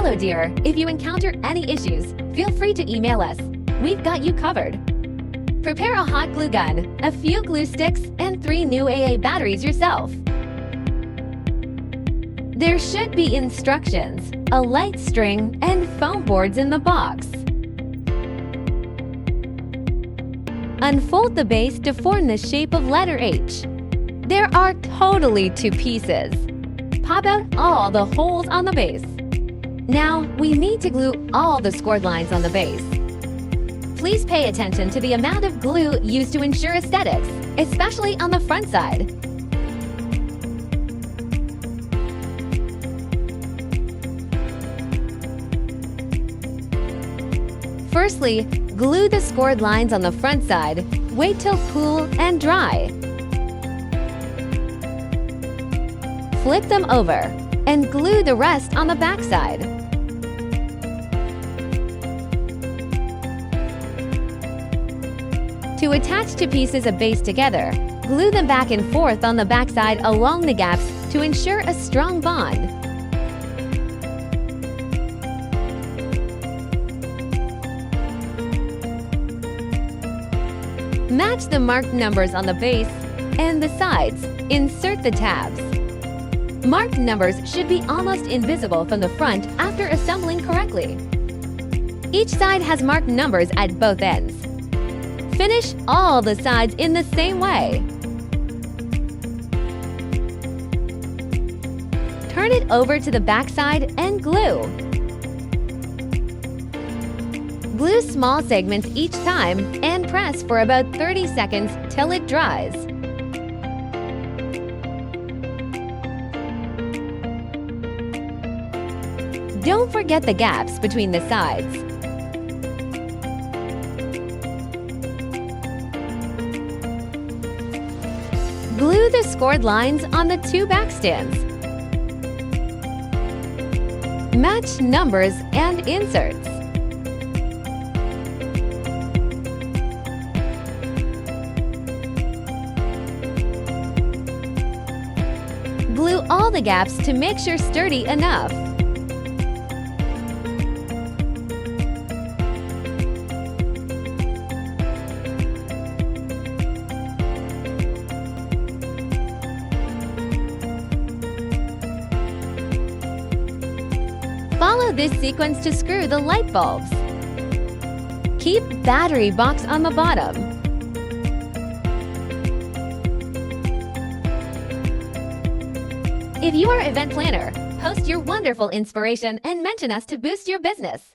Hello dear, if you encounter any issues, feel free to email us. We've got you covered. Prepare a hot glue gun, a few glue sticks, and 3 new AA batteries yourself. There should be instructions, a light string, and foam boards in the box. Unfold the base to form the shape of letter H. There are totally 2 pieces. Pop out all the holes on the base. Now, we need to glue all the scored lines on the base. Please pay attention to the amount of glue used to ensure aesthetics, especially on the front side. Firstly, glue the scored lines on the front side. Wait till cool and dry. Flip them over and glue the rest on the back side. To attach 2 pieces of base together, glue them back and forth on the back side along the gaps to ensure a strong bond. Match the marked numbers on the base and the sides. Insert the tabs. Marked numbers should be almost invisible from the front after assembling correctly. Each side has marked numbers at both ends. Finish all the sides in the same way. Turn it over to the back side and glue. Glue small segments each time and press for about 30 seconds till it dries. Don't forget the gaps between the sides. Glue the scored lines on the 2 back stands. Match numbers and inserts. Glue all the gaps to make sure sturdy enough. Follow this sequence to screw the light bulbs. Keep battery box on the bottom. If you are an event planner, post your wonderful inspiration and mention us to boost your business.